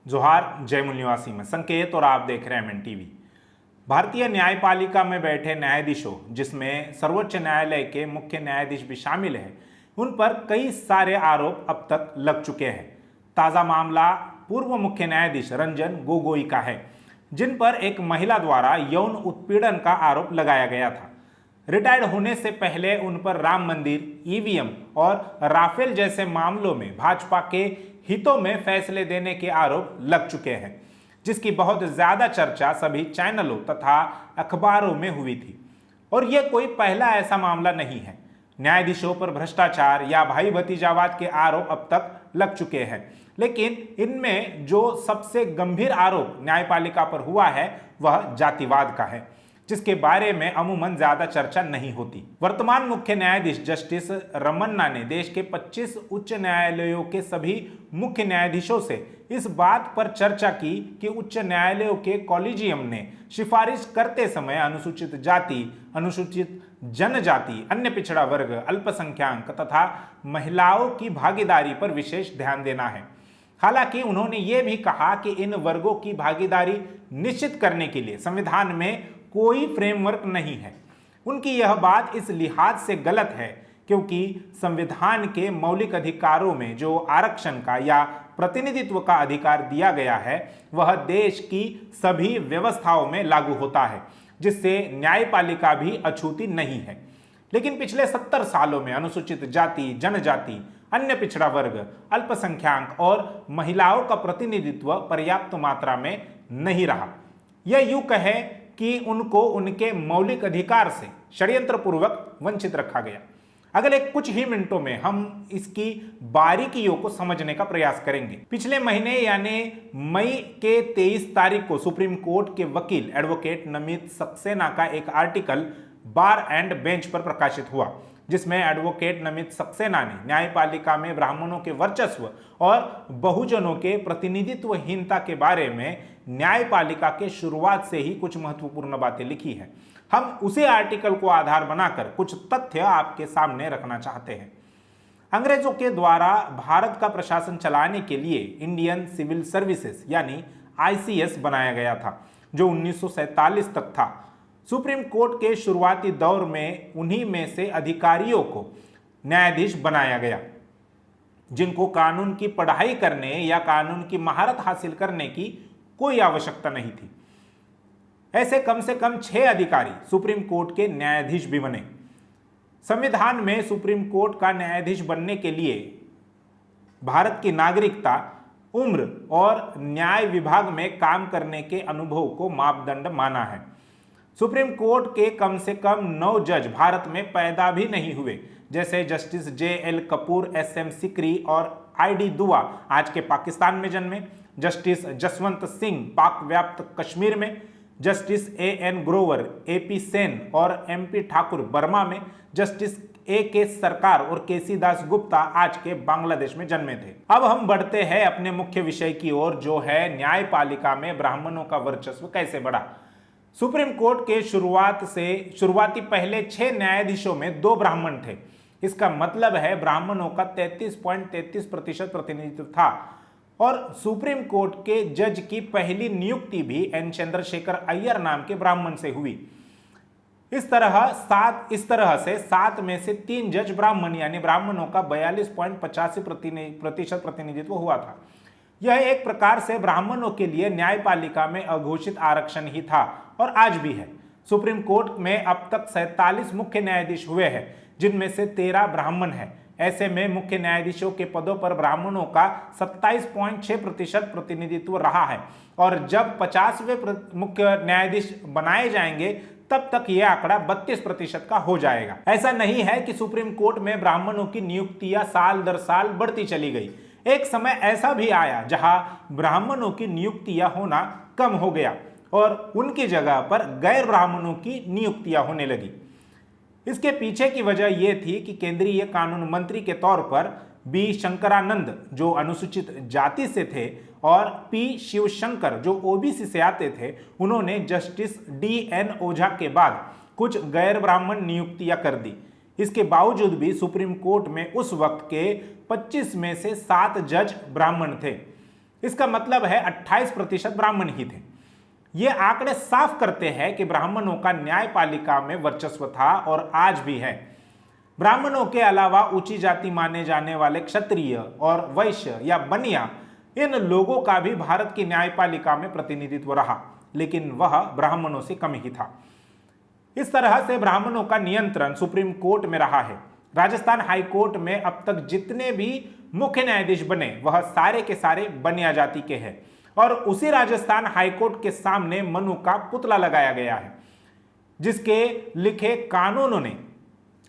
जोहार जयमुल निवासी में संकेत और आप देख रहे हैं एमएन टीवी। भारतीय न्यायपालिका में बैठे न्यायाधीशों, जिसमें सर्वोच्च न्यायालय के मुख्य न्यायाधीश भी शामिल हैं, उन पर कई सारे आरोप अब तक लग चुके हैं। ताज़ा मामला पूर्व मुख्य न्यायाधीश रंजन गोगोई का है, जिन पर एक महिला द्वारा यौन उत्पीड़न का आरोप लगाया गया था। रिटायर्ड होने से पहले उन पर राम मंदिर, ईवीएम और राफेल जैसे मामलों में भाजपा के हितों में फैसले देने के आरोप लग चुके हैं, जिसकी बहुत ज्यादा चर्चा सभी चैनलों तथा अखबारों में हुई थी। और यह कोई पहला ऐसा मामला नहीं है। न्यायाधीशों पर भ्रष्टाचार या भाई भतीजावाद के आरोप अब तक लग चुके हैं, लेकिन इनमें जो सबसे गंभीर आरोप न्यायपालिका पर हुआ है वह जातिवाद का है, जिसके बारे में अमूमन ज्यादा चर्चा नहीं होती। वर्तमान मुख्य न्यायाधीश जस्टिस रमन्ना ने देश के 25 उच्च न्यायालयों के सभी मुख्य न्यायाधीशों से इस बात पर चर्चा की कि उच्च न्यायालयों के कॉलेजियम ने सिफारिश करते समय अनुसूचित जाति, अनुसूचित जनजाति, अन्य पिछड़ा वर्ग, अल्पसंख्याक तथा महिलाओं की भागीदारी पर विशेष ध्यान देना है। हालांकि उन्होंने ये भी कहा कि इन वर्गों की भागीदारी निश्चित करने के लिए संविधान में कोई फ्रेमवर्क नहीं है। उनकी यह बात इस लिहाज से गलत है क्योंकि संविधान के मौलिक अधिकारों में जो आरक्षण का या प्रतिनिधित्व का अधिकार दिया गया है वह देश की सभी व्यवस्थाओं में लागू होता है, जिससे न्यायपालिका भी अछूती नहीं है। लेकिन पिछले 70 सालों में अनुसूचित जाति, जनजाति, अन्य पिछड़ा वर्ग, अल्पसंख्याक और महिलाओं का प्रतिनिधित्व पर्याप्त मात्रा में नहीं रहा। यह यूं कहे कि उनको उनके मौलिक अधिकार से षड्यंत्रपूर्वक वंचित रखा गया। अगले कुछ ही मिनटों में हम इसकी बारीकियों को समझने का प्रयास करेंगे। पिछले महीने यानी मई के 23 तारीख को सुप्रीम कोर्ट के वकील एडवोकेट नमित सक्सेना का एक आर्टिकल बार एंड बेंच पर प्रकाशित हुआ, जिसमें एडवोकेट नमित सक्सेना ने न्यायपालिका में ब्राह्मणों के वर्चस्व और बहुजनों के प्रतिनिधित्वहीनता के बारे में न्यायपालिका के शुरुआत से ही कुछ महत्वपूर्ण बातें लिखी हैं। हम उसी आर्टिकल को आधार बनाकर कुछ तथ्य आपके सामने रखना चाहते हैं। अंग्रेजों के द्वारा भारत का प्रशासन चलाने के लिए इंडियन सिविल सर्विसेज यानी आईसीएस बनाया गया था, जो 1947 तक था। सुप्रीम कोर्ट के शुरुआती दौर में उन्हीं में से अधिकारियों को न्यायाधीश बनाया गया, जिनको कानून की पढ़ाई करने या कानून की महारत हासिल करने की कोई आवश्यकता नहीं थी। ऐसे कम से कम 6 अधिकारी सुप्रीम कोर्ट के न्यायाधीश भी बने। संविधान में सुप्रीम कोर्ट का न्यायाधीश बनने के लिए भारत की नागरिकता, उम्र और न्याय विभाग में काम करने के अनुभव को मापदंड माना है। सुप्रीम कोर्ट के कम से कम 9 जज भारत में पैदा भी नहीं हुए, जैसे जस्टिस जे.एल. कपूर, एस.एम. सिकरी और आई.डी. दुआ आज के पाकिस्तान में जन्मे, जस्टिस जसवंत सिंह पाक व्याप्त कश्मीर में, justice A N. Grover, A P. Sen और एम.पी. ठाकुर बर्मा में, जस्टिस ए.के. सरकार और के.सी. दास गुप्ता आज के बांग्लादेश में जन्मे थे। अब हम बढ़ते हैं अपने मुख्य विषय की ओर, जो है न्यायपालिका में ब्राह्मणों का वर्चस्व कैसे बढ़ा। सुप्रीम कोर्ट के शुरुआती पहले 6 न्यायाधीशों में 2 ब्राह्मण थे। इसका मतलब है ब्राह्मणों का 33.33% प्रतिनिधित्व था। और सुप्रीम कोर्ट के जज की पहली नियुक्ति भी एन चंद्रशेखर अय्यर नाम के ब्राह्मण से हुई। इस तरह से 7 में से 3 जज ब्राह्मण यानी ब्राह्मणों का 42.85% प्रतिनिधित्व हुआ था। यह एक प्रकार से ब्राह्मणों के लिए न्यायपालिका में अघोषित आरक्षण ही था और आज भी है। सुप्रीम कोर्ट में अब तक 47 मुख्य न्यायाधीश हुए हैं, जिनमें से 13 ब्राह्मण हैं। ऐसे में मुख्य न्यायाधीशों के पदों पर ब्राह्मणों का 27.6% प्रतिनिधित्व रहा है और जब 50वें मुख्य न्यायाधीश बनाए जाएंगे तब तक यह आंकड़ा 32% का हो जाएगा। ऐसा नहीं है कि सुप्रीम कोर्ट में ब्राह्मणों की नियुक्तियां साल दर साल बढ़ती चली गई। एक समय ऐसा भी आया जहां ब्राह्मणों की नियुक्तियां होना कम हो गया और उनकी जगह पर गैर ब्राह्मणों की नियुक्तियां होने लगी। इसके पीछे की वजह यह थी कि केंद्रीय कानून मंत्री के तौर पर बी शंकरानंद, जो अनुसूचित जाति से थे, और पी शिवशंकर, जो ओबीसी से आते थे, उन्होंने जस्टिस डी.एन. ओझा के बाद कुछ गैर ब्राह्मण नियुक्तियां कर दी। इसके बावजूद भी सुप्रीम कोर्ट में उस वक्त के 25 में से 7 जज ब्राह्मण थे। इसका मतलब है 28% ब्राह्मण ही थे। ये आंकड़े साफ करते हैं कि ब्राह्मणों का न्यायपालिका में वर्चस्व था और आज भी है। ब्राह्मणों के अलावा ऊंची जाति माने जाने वाले क्षत्रिय और वैश्य या बनिया, इन लोगों का भी भारत की न्यायपालिका में प्रतिनिधित्व रहा, लेकिन वह ब्राह्मणों से कम ही था। इस तरह से ब्राह्मणों का नियंत्रण सुप्रीम कोर्ट में रहा है। राजस्थान हाई कोर्ट में अब तक जितने भी मुख्य न्यायाधीश बने वह सारे के सारे बनिया जाति के हैं और उसी राजस्थान हाई कोर्ट के सामने मनु का पुतला लगाया गया है, जिसके लिखे कानूनों ने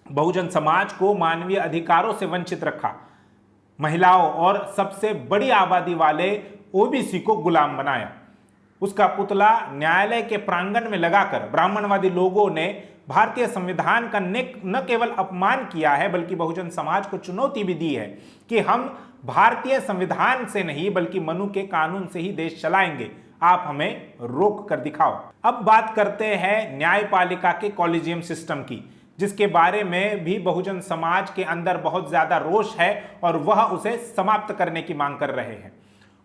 बहुजन समाज को मानवीय अधिकारों से वंचित रखा, महिलाओं और सबसे बड़ी आबादी वाले ओबीसी को गुलाम बनाया। उसका पुतला न्यायालय के प्रांगण में लगाकर ब्राह्मणवादी लोगों ने भारतीय संविधान का न केवल अपमान किया है बल्कि बहुजन समाज को चुनौती भी दी है कि हम भारतीय संविधान से नहीं बल्कि मनु के कानून से ही देश चलाएंगे, आप हमें रोक कर दिखाओ। अब बात करते हैं न्यायपालिका के कॉलेजियम सिस्टम की, जिसके बारे में भी बहुजन समाज के अंदर बहुत ज्यादा रोष है और वह उसे समाप्त करने की मांग कर रहे हैं।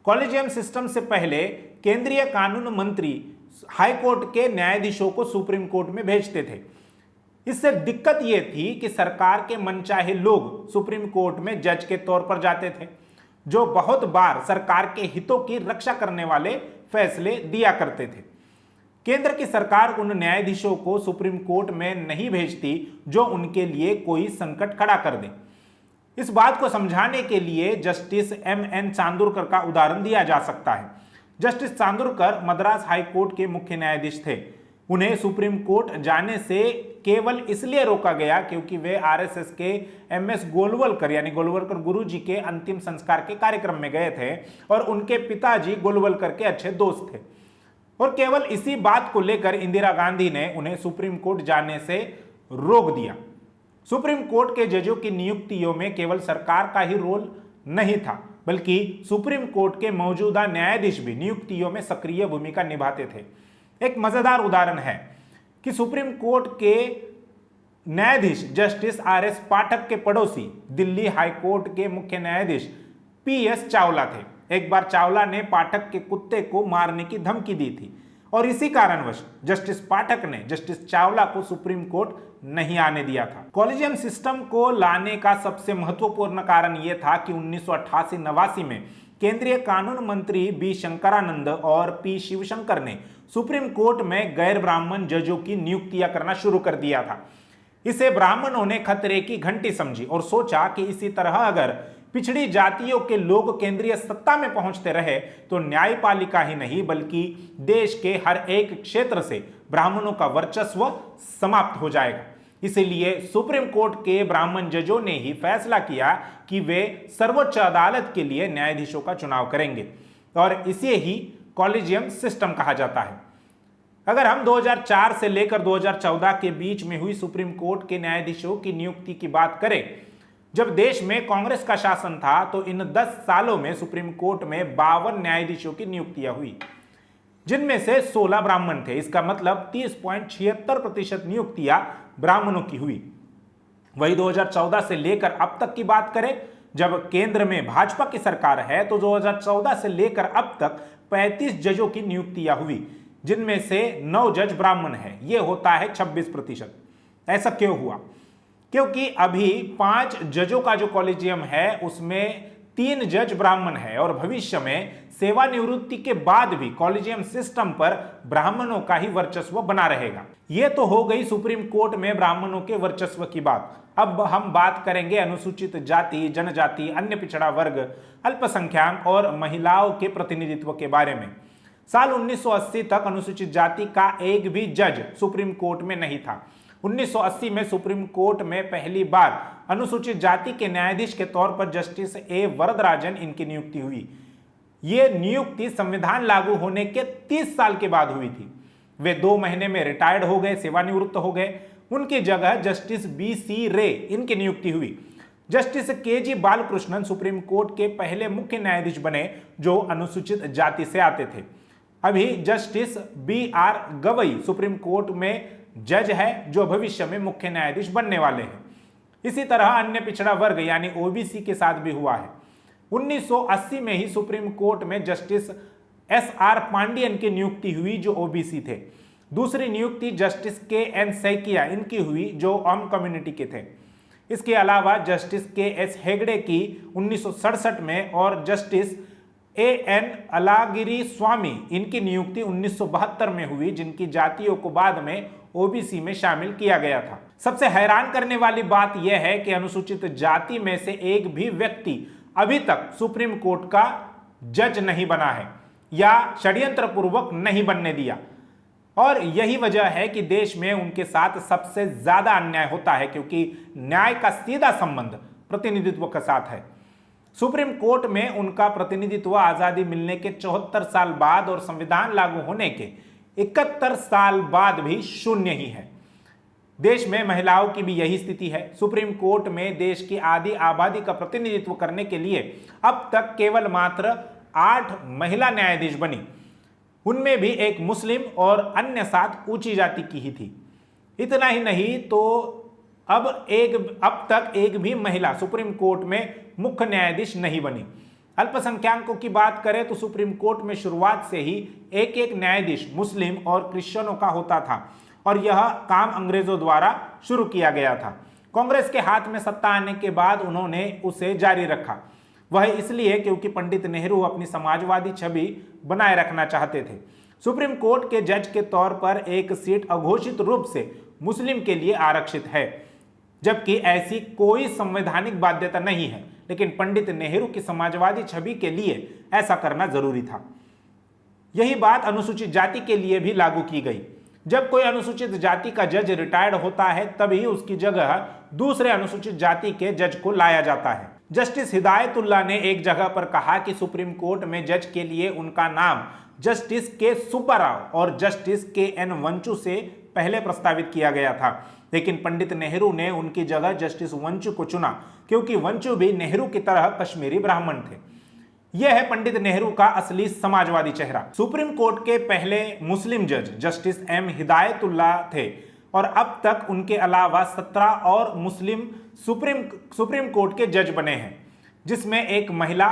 कॉलेजियम सिस्टम से पहले केंद्रीय कानून मंत्री हाई कोर्ट के न्यायाधीशों को सुप्रीम कोर्ट में भेजते थे। इससे दिक्कत यह थी कि सरकार के मनचाहे लोग सुप्रीम कोर्ट में जज के तौर पर जाते थे, जो बहुत बार सरकार के हितों की रक्षा करने वाले फैसले दिया करते थे। केंद्र की सरकार उन न्यायाधीशों को सुप्रीम कोर्ट में नहीं भेजती जो उनके लिए कोई संकट खड़ा कर दे। इस बात को समझाने के लिए जस्टिस एम.एन. चांदोरकर का उदाहरण दिया जा सकता है। Justice Chandorkar Madras high court के मुख्य न्यायाधीश थे। उन्हें सुप्रीम कोर्ट जाने से केवल इसलिए रोका गया क्योंकि वे आरएसएस के एम.एस. गोलवलकर यानी गोलवलकर गुरुजी के अंतिम संस्कार के कार्यक्रम में गए थे और उनके पिताजी गोलवलकर के अच्छे दोस्त थे। और केवल इसी बात को लेकर इंदिरा गांधी ने उन्हें सुप्रीम कोर्ट जाने से रोक दिया। सुप्रीम कोर्ट के जजों की नियुक्तियों में केवल सरकार का ही रोल नहीं था, बल्कि सुप्रीम कोर्ट के मौजूदा न्यायाधीश भी नियुक्तियों में सक्रिय भूमिका निभाते थे। एक मजेदार उदाहरण है कि सुप्रीम कोर्ट के न्यायाधीश जस्टिस आर.एस. पाठक के पड़ोसी दिल्ली हाई कोर्ट के मुख्य न्यायाधीश पी.एस. चावला थे। एक बार चावला ने पाठक के कुत्ते को मारने की धमकी दी थी और इसी कारणवश जस्टिस पाठक ने जस्टिस चावला को सुप्रीम कोर्ट नहीं आने दिया था। कॉलेजियम सिस्टम को लाने का सबसे महत्वपूर्ण कारण यह था कि 1988-89 में केंद्रीय कानून मंत्री बी शंकरानंद और पी शिवशंकर ने सुप्रीम कोर्ट में गैर ब्राह्मण जजों की नियुक्तियां करना शुरू कर दिया था। इसे ब्राह्मणों ने खतरे की घंटी समझी और सोचा कि इसी तरह अगर पिछड़ी जातियों के लोग केंद्रीय सत्ता में पहुंचते रहे तो न्यायपालिका ही नहीं बल्कि देश के हर एक क्षेत्र से ब्राह्मणों का वर्चस्व समाप्त हो जाएगा। इसीलिए सुप्रीम कोर्ट के ब्राह्मण जजों ने ही फैसला किया कि वे सर्वोच्च अदालत के लिए न्यायाधीशों का चुनाव करेंगे और इसे ही कॉलेजियम सिस्टम कहा जाता है। अगर हम 2004 से लेकर 2014 के बीच में हुई सुप्रीम कोर्ट के न्यायाधीशों की नियुक्ति की बात करें, जब देश में कांग्रेस का शासन था तो इन 10 सालों में सुप्रीम कोर्ट में 52 न्यायाधीशों की नियुक्तियां हुई, जिनमें से 16 ब्राह्मण थे। इसका मतलब 30.76% नियुक्तियां ब्राह्मणों की हुई। वही 2014 से लेकर अब तक की बात करें, जब केंद्र में भाजपा की सरकार है तो 2014 से लेकर अब तक 35 जजों की नियुक्तियां हुई, जिनमें से 9 जज ब्राह्मण हैं। यह होता है 26%। ऐसा क्यों हुआ? क्योंकि अभी 5 जजों का जो कॉलेजियम है उसमें 3 जज ब्राह्मण है और भविष्य में सेवानिवृत्ति के बाद भी कॉलेजियम सिस्टम पर ब्राह्मणों का ही वर्चस्व बना रहेगा। यह तो हो गई सुप्रीम कोर्ट में ब्राह्मणों के वर्चस्व की बात। अब हम बात करेंगे अनुसूचित जाति, जनजाति, अन्य पिछड़ा वर्ग, अल्पसंख्यक और महिलाओं के प्रतिनिधित्व के बारे में। साल 1980 तक अनुसूचित जाति का एक भी जज सुप्रीम कोर्ट में नहीं था। 1980 में सुप्रीम कोर्ट में पहली बार अनुसूचित जाति के न्यायाधीश के तौर पर जस्टिस ए वरदराजन इनकी नियुक्ति हुई। ये नियुक्ति संविधान लागू होने के 30 साल के बाद हुई थी। वे 2 महीने में रिटायर्ड हो गए, सेवानिवृत्त हो गए। उनकी जगह जस्टिस बी.सी. रे इनकी नियुक्ति हुई। Justice K G. Balakrishnan supreme court के पहले मुख्य न्यायाधीश बने जो अनुसूचित जाति से आते थे। अभी justice B R. Gavai supreme court में जज है जो भविष्य में मुख्य न्यायाधीश बनने वाले हैं। इसी तरह अन्य पिछड़ा वर्ग यानी ओबीसी के साथ भी हुआ है। 1980 में ही सुप्रीम कोर्ट में जस्टिस SR पांडियन की नियुक्ति हुई जो ओबीसी थे। दूसरी नियुक्ति जस्टिस KN सैकिया इनकी हुई जो ओम कम्युनिटी के थे। इसके अलावा जस्टिस KS हेगड़े की 1967 में और जस्टिस AN अलागिरी स्वामी इनकी नियुक्ति 1972 में हुई, जिनकी जातियों को बाद में ओबीसी में शामिल किया गया था। सबसे हैरान करने वाली बात यह है कि अनुसूचित जाति में से एक भी व्यक्ति अभी तक सुप्रीम कोर्ट का जज नहीं बना है या षड्यंत्र पूर्वक नहीं बनने दिया, और यही वजह है कि देश में उनके साथ सबसे ज्यादा अन्याय होता है, क्योंकि न्याय का सीधा संबंध प्रतिनिधित्व के साथ है। सुप्रीम कोर्ट में उनका प्रतिनिधित्व आजादी मिलने के 74 साल बाद और संविधान लागू होने के 71 साल बाद भी शून्य ही है। देश में महिलाओं की भी यही स्थिति है। सुप्रीम कोर्ट में देश की आधी आबादी का प्रतिनिधित्व करने के लिए अब तक केवल मात्र 8 महिला न्यायाधीश बनी, उनमें भी एक मुस्लिम और अन्य 7 ऊंची जाति की ही थी। इतना ही नहीं तो अब तक एक भी महिला सुप्रीम कोर्ट में मुख्य न्यायाधीश नहीं बनी। अल्पसंख्यकों की बात करें तो सुप्रीम कोर्ट में शुरुआत से ही एक न्यायाधीश मुस्लिम और क्रिश्चियनों का होता था, और यह काम अंग्रेजों द्वारा शुरू किया गया था। कांग्रेस के हाथ में सत्ता आने के बाद उन्होंने उसे जारी रखा। वह इसलिए क्योंकि पंडित नेहरू अपनी समाजवादी छवि बनाए रखना चाहते थे। सुप्रीम कोर्ट के जज के तौर पर एक सीट अघोषित रूप से मुस्लिम के लिए आरक्षित है, जबकि ऐसी कोई संवैधानिक बाध्यता नहीं है, लेकिन पंडित नेहरू की समाजवादी छवि के लिए ऐसा करना जरूरी था। यही बात अनुसूचित जाति के लिए भी लागू की गई। जब कोई अनुसूचित जाति का जज रिटायर्ड होता है तभी उसकी जगह दूसरे अनुसूचित जाति के जज को लाया जाता है। जस्टिस हिदायतुल्लाह ने एक जगह पर कहा कि सुप्रीम कोर्ट में जज के लिए उनका नाम जस्टिस के सुब्बा राव और जस्टिस KN वंचू से पहले प्रस्तावित किया गया था, लेकिन पंडित नेहरू ने उनकी जगह जस्टिस वंचू को चुना, क्योंकि वंचू भी नेहरू की तरह कश्मीरी ब्राह्मण थे। यह है पंडित नेहरू का असली समाजवादी चेहरा। सुप्रीम कोर्ट के पहले मुस्लिम जज जस्टिस M हिदायतुल्लाह थे, और अब तक उनके अलावा 17 और मुस्लिम सुप्रीम कोर्ट के जज बने हैं, जिसमें एक महिला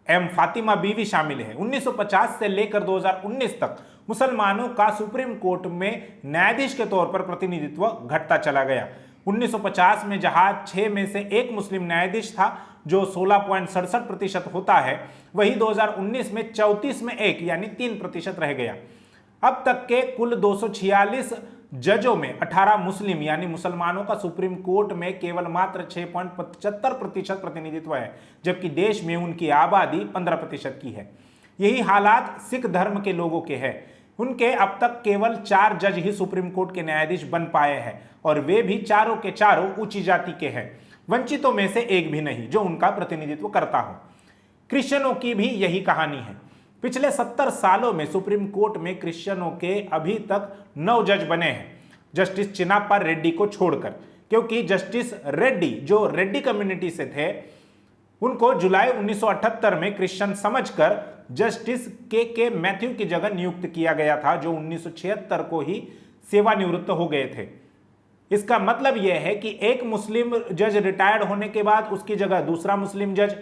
M फातिमा बीवी शामिल है। 1950 से लेकर 2019 तक मुसलमानों का सुप्रीम कोर्ट में न्यायाधीश के तौर पर प्रतिनिधित्व घटता चला गया। 1950 में जहां 6 में से 1 मुस्लिम न्यायाधीश था, जो 16.67% होता है, वही 2019 में 34 में 1 यानी 3% रह गया। अब तक के कुल 246 जजों में 18 मुस्लिम यानी मुसलमानों का सुप्रीम कोर्ट में केवल मात्र 6.75% प्रतिनिधित्व है, जबकि देश में उनकी आबादी 15% की है। यही हालात सिख धर्म के लोगों के हैं। उनके अब तक केवल 4 जज ही सुप्रीम कोर्ट के न्यायाधीश बन पाए हैं, और वे भी चारों के चारों ऊंची जाति के हैं। वंचितों में से एक भी नहीं जो उनका प्रतिनिधित्व करता हो। क्रिश्चियनों की भी यही कहानी है। पिछले 70 सालों में सुप्रीम कोर्ट में क्रिश्चियनों के अभी तक 9 जज बने हैं, जस्टिस चिन्नाप्पा रेड्डी को छोड़कर, क्योंकि जस्टिस रेड्डी जो रेड्डी कम्युनिटी से थे, उनको जुलाई 1978 में क्रिश्चियन समझकर जस्टिस के मैथ्यू की जगह नियुक्त किया गया था, जो 1976 को ही सेवानिवृत्त हो गए थे। इसका मतलब यह है कि एक मुस्लिम जज रिटायर्ड होने के बाद उसकी जगह दूसरा मुस्लिम जज,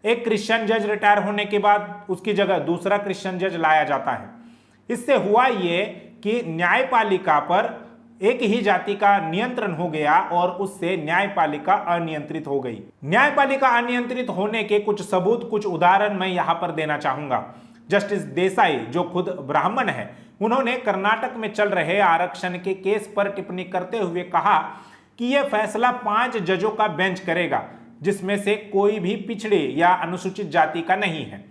एक क्रिश्चियन जज रिटायर होने के बाद उसकी जगह दूसरा क्रिश्चियन जज लाया जाता है। इससे हुआ ये कि न्यायपालिका पर एक ही जाति का नियंत्रण हो गया और उससे न्यायपालिका अनियंत्रित हो गई। न्यायपालिका अनियंत्रित होने के कुछ सबूत, कुछ उदाहरण मैं यहां पर देना चाहूंगा। जस्टिस देसाई जो खुद ब्राह्मण है, उन्होंने कर्नाटक में चल रहे आरक्षण के केस पर टिप्पणी करते हुए कहा कि यह फैसला 5 जजों का बेंच करेगा, जिसमें से कोई भी पिछड़े या अनुसूचित जाति का नहीं है।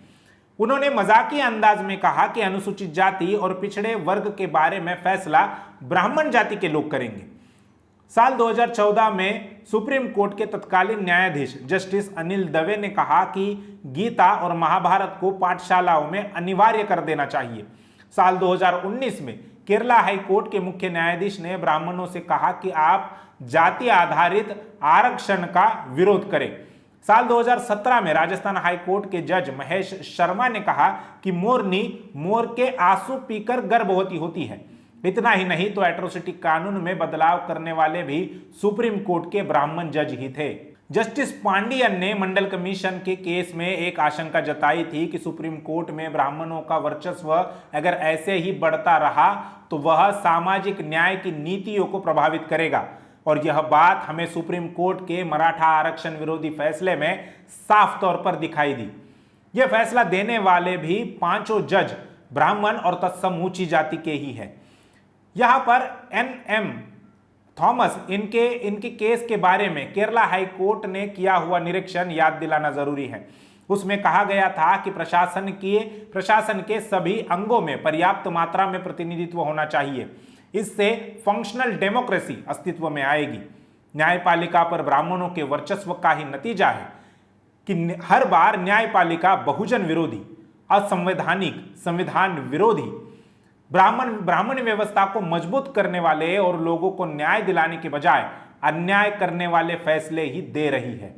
उन्होंने मजाकिया अंदाज में कहा कि अनुसूचित जाति और पिछड़े वर्ग के बारे में फैसला ब्राह्मण जाति के लोग करेंगे। साल 2014 में सुप्रीम कोर्ट के तत्कालीन न्यायाधीश जस्टिस अनिल दवे ने कहा कि गीता और महाभारत को पाठशालाओं में अनिवार्य कर देना चाहिए। साल 2019 में केरला हाई कोर्ट के मुख्य न्यायाधीश ने ब्राह्मणों से कहा कि आप जाति आधारित आरक्षण का विरोध करें। साल 2017 में राजस्थान हाई कोर्ट के जज महेश शर्मा ने कहा कि मोरनी मोर के आंसू पीकर गर्भवती होती है। इतना ही नहीं तो एट्रोसिटी कानून में बदलाव करने वाले भी सुप्रीम कोर्ट के ब्राह्मण जज ही थे। जस्टिस पांडियन ने मंडल कमीशन के केस में एक आशंका जताई थी कि सुप्रीम कोर्ट में ब्राह्मणों का वर्चस्व अगर ऐसे ही बढ़ता रहा तो वह सामाजिक न्याय की नीतियों को प्रभावित करेगा, और यह बात हमें सुप्रीम कोर्ट के मराठा आरक्षण विरोधी फैसले में साफ तौर पर दिखाई दी। यह फैसला देने वाले भी पांचों जज ब्राह्मण और तत्सम ऊंची जाति के ही है। यहां पर NM थॉमस इनके केस के बारे में केरला हाई कोर्ट ने किया हुआ निरीक्षण याद दिलाना जरूरी है। उसमें कहा गया था कि प्रशासन के सभी अंगों में पर्याप्त मात्रा में प्रतिनिधित्व होना चाहिए। इससे फंक्शनल डेमोक्रेसी अस्तित्व में आएगी। न्यायपालिका पर ब्राह्मणों के वर्चस्व का ही नतीजा है कि हर बार न्यायपालिका बहुजन विरोधी, असंवैधानिक, संविधान विरोधी, ब्राह्मण व्यवस्था को मजबूत करने वाले और लोगों को न्याय दिलाने के बजाय अन्याय करने वाले फैसले ही दे रही है।